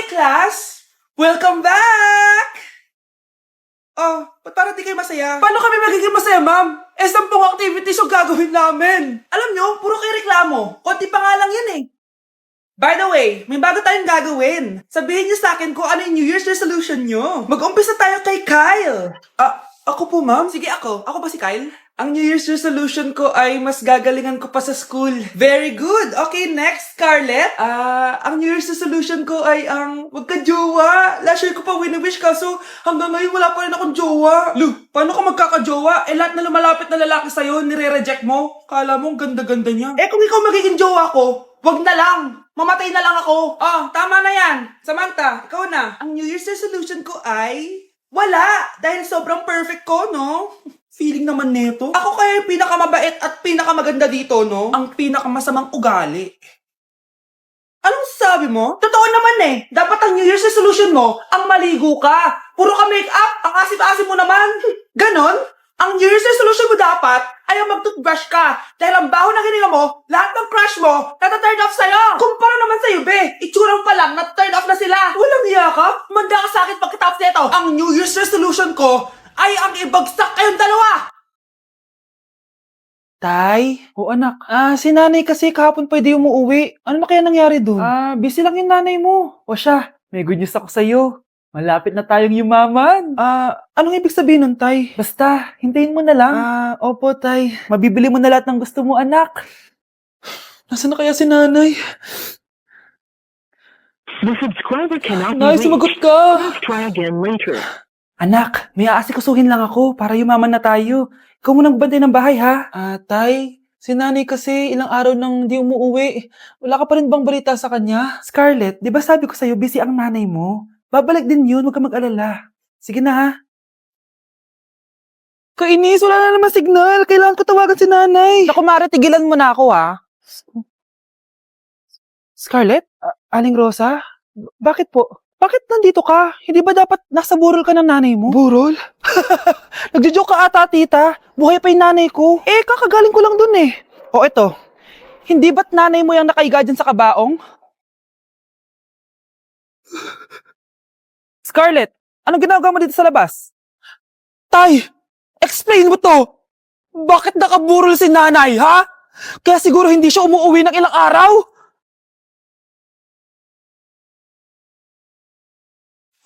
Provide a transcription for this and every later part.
class! Welcome back! Oh, ba't parang di kayo masaya? Paano kami magiging masaya, ma'am? 10 activities yung gagawin namin. Alam nyo, puro kayo reklamo. Konti pa nga lang yan eh. By the way, may bago tayong gagawin. Sabihin niyo sa akin kung ano yung New Year's resolution nyo. Mag-umpisa tayo kay Kyle. Ako po, ma'am? Sige, ako. Ako ba si Kyle? Ang New Year's resolution ko ay mas gagalingan ko pa sa school. Very good! Okay, next, Scarlett. Ang New Year's resolution ko ay wag ka jowa. Last year ko pa wini-wish kaso hanggang ngayon wala pa rin akong jowa. Lu, paano ka magkakajowa? Lahat na lumalapit na lalaki sa'yo, nire-reject mo. Kala mo, ang ganda-ganda niya. Kung ikaw magiging jowa ko, wag na lang. Mamatay na lang ako. Tama na yan. Samantha, ikaw na. Ang New Year's resolution ko ay wala. Dahil sobrang perfect ko, no? Feeling naman neto. Ako kaya yung pinakamabait at pinakamaganda dito, no? Ang pinakamasamang ugali. Anong sabi mo? Totoo naman eh. Dapat ang New Year's resolution mo, ang maligo ka. Puro ka make-up, ang asim-asim mo naman. Ganon? Ang New Year's resolution mo dapat ay ang mag-toothbrush ka. Dahil ang baho ng hininga mo, lahat ng crush mo, nata-turn off sa'yo. Kumpara naman sa'yo, be. Itsura mo pa lang, nata-turn off na sila. Walang iya ka? Manda ka sa akin pagkatapos nito. Ang New Year's resolution ko ay ang ibagsak kayong dalawa! Tay? O anak, si nanay kasi kahapon pwede umuwi. Ano na kaya nangyari doon? Busy lang yung nanay mo. O siya, may good news ako sa'yo. Malapit na tayong yumaman. Anong ibig sabihin nun, Tay? Basta, hintayin mo na lang. Opo, Tay. Mabibili mo na lahat ng gusto mo, anak. Nasaan na kaya si nanay? The subscriber cannot be Nay, reached. sumagot ka! Please try again later. Anak, may aasikasuhin lang ako para yumaman na tayo. Ikaw mo nang bantay ng bahay, ha? Tay, si nanay kasi ilang araw nang di umuwi. Wala ka pa rin bang balita sa kanya? Scarlett, di ba sabi ko sa'yo busy ang nanay mo? Babalik din yun, huwag ka mag-alala. Sige na, ha? Kainis, wala na naman signal. Kailangan ko tawagan si nanay. Naku, Mare, tigilan mo na ako, ha? Scarlett? Aling Rosa? Bakit po? Bakit nandito ka? Hindi ba dapat nasa burol ka ng nanay mo? Burol? Nagjo-joke ka ata, tita. Buhay pa yung nanay ko. Kakagaling ko lang dun eh. O eto, hindi ba't nanay mo yung nakaiga dyan sa kabaong? Scarlett, anong ginagawa mo dito sa labas? Tay, explain mo to. Bakit nakaburol si nanay, ha? Kaya siguro hindi siya umuwi ng ilang araw?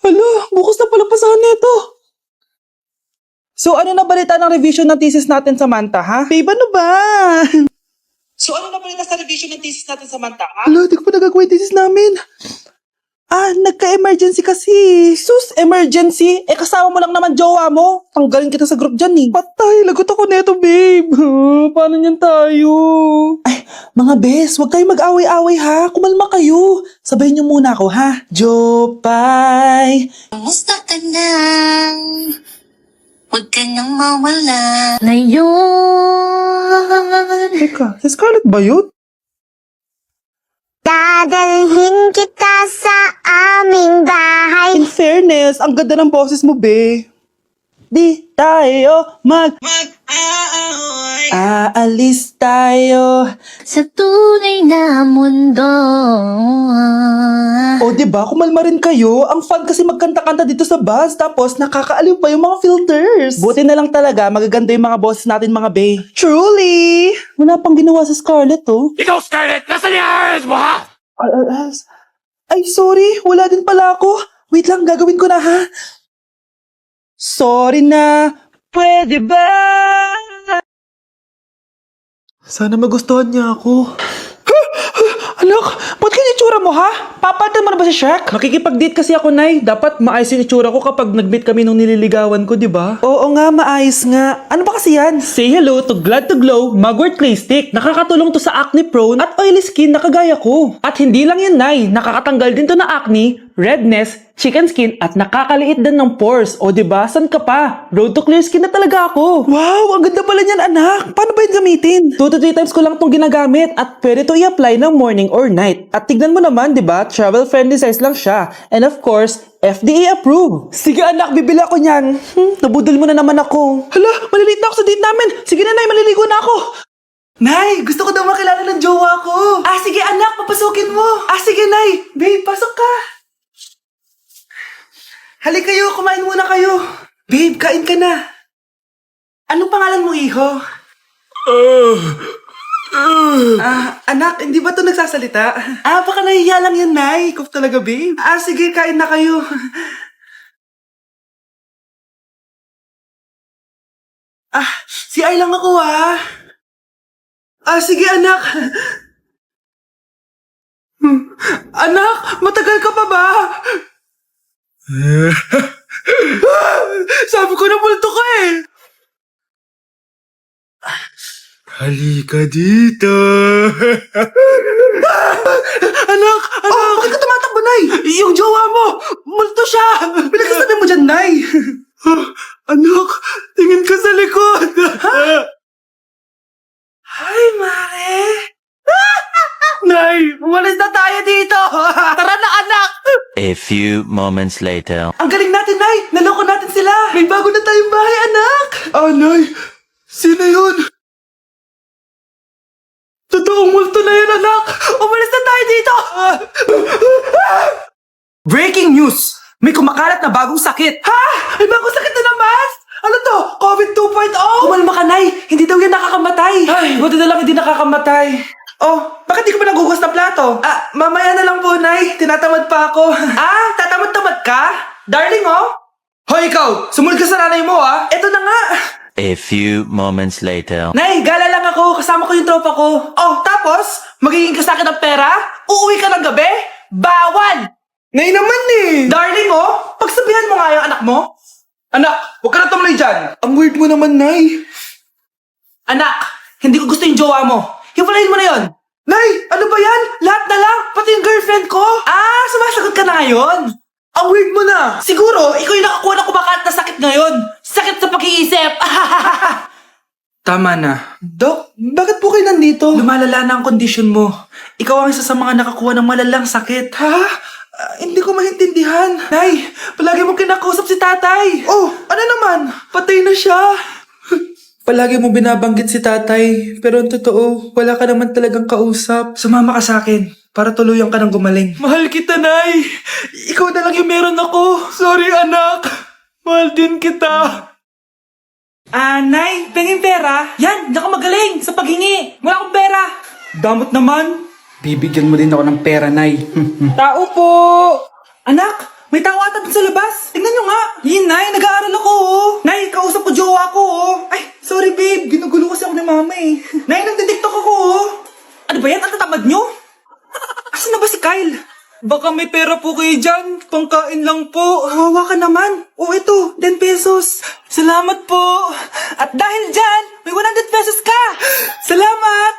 Hala, bukas na pala pasahan nito. So, ano na balita ng revision ng thesis natin, Samantha, ha? Babe, ano ba? So, ano na balita sa revision ng thesis natin, Samantha, ha? Hala, di ko pa nagagawa yung thesis namin. Nagka-emergency kasi. Sus, emergency? Kasama mo lang naman jowa mo. Tanggalin kita sa group dyan eh. Patay, lagot ako neto, babe. Paano niyan tayo? Ay, mga bes, huwag kayong mag-away-away ha. Kumalma kayo. Sabayin niyo muna ako ha. Jopay. Kumusta ka na? Huwag ka nang mawala. Ngayon, Teka, si Scarlett ba yun? dadalhin kita sa aming bahay. In fairness, ang ganda ng boses mo, be. Di tayo mag-aaway. Aalis tayo. Sa tunay na mundo. O, diba? Kumalma rin kayo. Ang fun kasi magkanta-kanta dito sa bus. Tapos, nakakaaliw pa yung mga filters. Buti na lang talaga, magaganda yung mga boses natin, mga bae. Truly! Wala pang ginawa sa Scarlett, oh. Ikaw, Scarlett! Nasaan yung ayos mo, ha? Ay, sorry. Wala din pala ako. Wait lang, gagawin ko na, ha? Sorry na. Pwede ba? Sana magustuhan niya ako. Anak, ba't kaya itsura mo, ha? Papalitan mo na ba si Shrek? Makikipag-date kasi ako, Nay. Dapat maayos yung itsura ko kapag nag-meet kami nung nililigawan ko, di ba? Oo nga, maayos nga. Ano ba kasi yan? Say hello to Glad to Glow Mugwort Clay Stick. Nakakatulong to sa acne prone at oily skin na kagaya ko. At hindi lang yan, Nay. Nakakatanggal din to ng acne, redness, chicken skin at nakakaliit din ng pores. O diba, san ka pa? Road to clear skin na talaga ako. Wow, ang ganda pala niyan, anak. Paano ba yun gamitin? 2 to 3 times ko lang itong ginagamit at pwede to i-apply ng morning or night. At tignan mo naman, diba, travel friendly size lang siya. And of course, FDA approved. Sige anak, bibili ako niyan. Nabudol mo na naman ako. Hala, malilate na ako sa date namin. Sige na, Nay, maliligo na ako. Nay, gusto ko daw makilala ng jowa ko. Sige anak, papasukin mo. Sige Nay. Babe, pasok ka. Halik kayo, kumain muna kayo. Babe, kain ka na. Anong pangalan mo, iho? Anak, hindi ba to nagsasalita? Baka nahihiya lang yan, Nay. Ikaw talaga, babe. Sige, kain na kayo. Si Ay lang ako, sige, anak. Anak, matagal ka pa ba? Sabi ko na multo ka eh. Halika dito. Anak! Bakit ka tumatakbo, Nay? Yung jowa mo! Multo siya! Pinagsasabi mo dyan, Nay! Anak, tingin ka sa likod! Hi, Mare! Nay, umalis na tayo dito! Tara na, anak! A few moments later. Ang galing natin, Nay! Naloko natin sila! May bago na tayong bahay, anak! Nay! Sino yun? Totoong multo na yun, anak! Umalis na tayo dito! Breaking news! May kumakalat na bagong sakit! Ha? May bagong sakit na naman? Ano to? COVID 2.0? Kumalma ka, Nay! Hindi daw yan nakakamatay! Ay, buti na lang hindi nakakamatay. Bakit di ko ba nagugas ng plato? Mamaya na lang po, Nay. Tinatamad pa ako. Tatamad-tamad ka? Darling, Hoy, ikaw! Sumunod ka sa nanay mo, Eto na nga! A few moments later. Nay, gala lang ako. Kasama ko yung tropa ko. Tapos? Magiging ka sa akin ng pera? Uuwi ka ng gabi? Bawal! Nay naman eh! Darling, pagsabihan mo nga yung anak mo. Anak, huwag ka na tumuloy dyan. Ang weird mo naman, Nay. Anak, hindi ko gusto yung jowa mo. Hiwalayin mo na yon. Nay, ano ba yan? Lahat na lang, pati yung girlfriend ko. Sumasagot ka na ngayon. Ang weird mo na. Siguro, ikaw yung nakakuha ng kumakalat na sakit ngayon. Sakit sa pag-iisip. Tama na. Dok, bakit po kayo nandito? Lumalala na ang kondisyon mo. Ikaw ang isa sa mga nakakuha ng malalang sakit. Hindi ko maintindihan. Nay, palagi mo kinakausap si tatay. Ano naman? Patay na siya. Palagi mo binabanggit si tatay, pero ang totoo, wala ka naman talagang kausap. Sumama ka sa akin, para tuluyan ka ng gumaling. Mahal kita, Nay! Ikaw na lang yung meron ako. Sorry, anak. Mahal din kita. Nay, pengin pera? Yan, diyan ka magaling sa paghingi. Wala akong pera. Damot naman. Bibigyan mo din ako ng pera, Nay. Tao po! Anak! May tao ata dun sa labas. Tingnan nyo nga. Yun, Nay. Nag-aaral ako, Nay, kausap ko jowa ko, Ay, sorry, babe. Ginugulo kasi ako ni mama, eh. Nay, nagtitiktok ako, Ano ba yan? Ang tatamad nyo? Asan na ba si Kyle? Baka may pera po kayo dyan. Pangkain lang po. Hawa ka naman. Ito. 10 pesos. Salamat po. At dahil dyan, may 100 pesos ka. Salamat.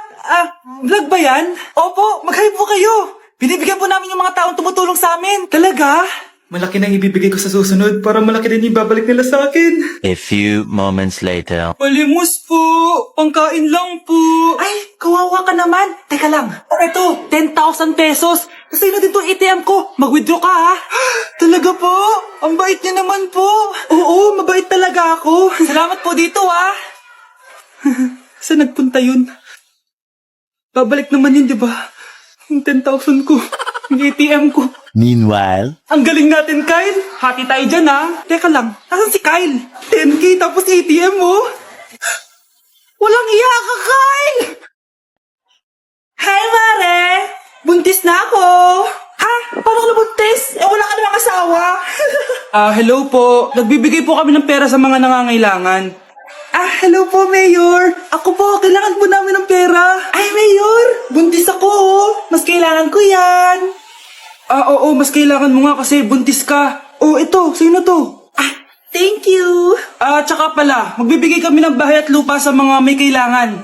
Vlog ba yan? Opo, mag-hype po kayo. Binibigyan po namin yung mga taong tumutulong sa amin. Talaga? Malaki na ibibigay ko sa susunod para malaki din yung babalik nila sa akin. A few moments later. Palimos po! Pangkain lang po! Ay, kawawa ka naman! Teka lang, ito, 10,000 pesos! Kasi na dito ATM ko, mag-withdraw ka Talaga po? Ang bait niya naman po! Oo, mabait talaga ako! Salamat po dito Saan nagpunta yun? Babalik naman yun, di ba? Yung 10,000 ko, yung ATM ko. Meanwhile. Ang galing natin, Kyle. Hati tayo dyan, Teka lang, nasan si Kyle? 10K tapos ATM, Walang iya ka, Kyle! Hi, Mare! Buntis na ako! Paano ka nabuntis? Wala ka namang asawa. Hello po. Nagbibigay po kami ng pera sa mga nangangailangan. Hello po, Mayor. Ako po, kailangan po namin ng pera. Ay, Mayor! Buntis ako, Mas kailangan ko yan. Oo, mas kailangan mo nga kasi buntis ka. Ito, sino to? Thank you. Tsaka pala, magbibigay kami ng bahay at lupa sa mga may kailangan.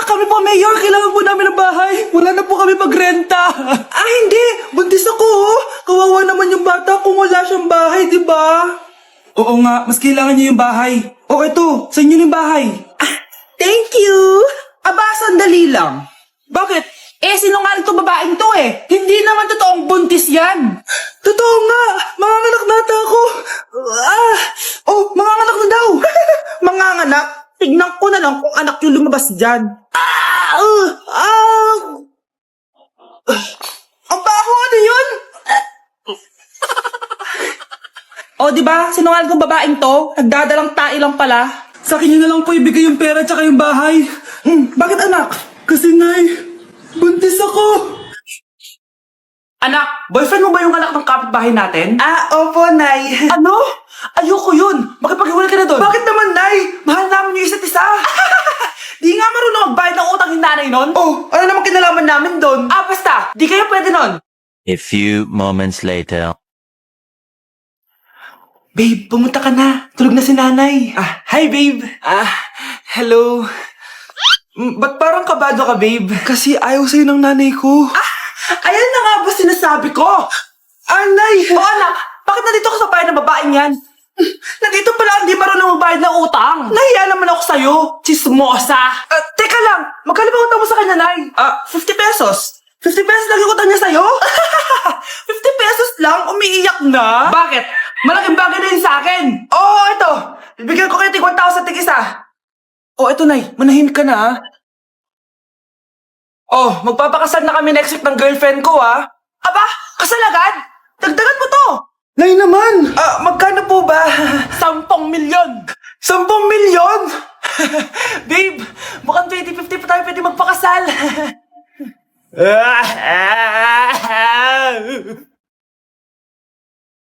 Kami po, Mayor, kailangan po namin ng bahay. Wala na po kami magrenta. Hindi. Buntis ako, Kawawa naman yung bata kung wala siyang bahay, di ba? Oo nga, mas kailangan niyo yung bahay. Ito, sa inyo yung bahay. Thank you. Sandali lang. Bakit? Sinungaling to babaeng to Hindi naman totoong buntis yan. Totoo nga. Manganganak na ata ako. Manganganak na daw. Manganganak? Tignan ko na lang kung anak yung lumabas dyan. Ang baho, ano yun? O, di ba? Sinungaling kong babaeng to. Nagdadalang tae lang pala. Sa akin na lang po ibigay yung pera tsaka yung bahay. Bakit anak? Kasi nay, buntis ako. Anak, boyfriend mo ba yung anak ng kapitbahay natin? Opo, Nay. Ano? Ayoko yun. Makipag-iwalay ka na doon. Bakit naman, Nay? Mahal namin yung isa't isa. Di nga marunong magbayad ng utang yung nanay nun? Oh, ano naman kinalaman namin doon? Basta. Di kayo pwede nun. A few moments later. Babe, pumunta ka na. Tulog na si nanay. Hi, babe. Hello. Ba't parang kabado ka, babe? Kasi ayaw sa'yo ng nanay ko. Ayan na nga ba sinasabi ko? Nay! O anak, bakit nandito ka sa bahay ng babaeng yan? Nandito pala hindi marunong magbayad ng utang. Nahiya naman ako sa'yo, chismosa. Teka lang, magkano ba utang mo sa kanya, Nay? 50 pesos. 50 pesos lang yung utang niya sa'yo? 50 pesos lang? Umiiyak na? Bakit? Malaking bagay na yun sa akin. Oo, ito. Bibigyan ko kayo tig 1,000 tig isa. Ito, Nay. Manahimik ka na, magpapakasal na kami next week ng girlfriend ko, Aba, kasal agad? Dagdagan mo to. Nay naman. Magkano po ba? 10 milyon. 10 milyon? Babe, mukhang 2050 pa tayo pwede magpakasal.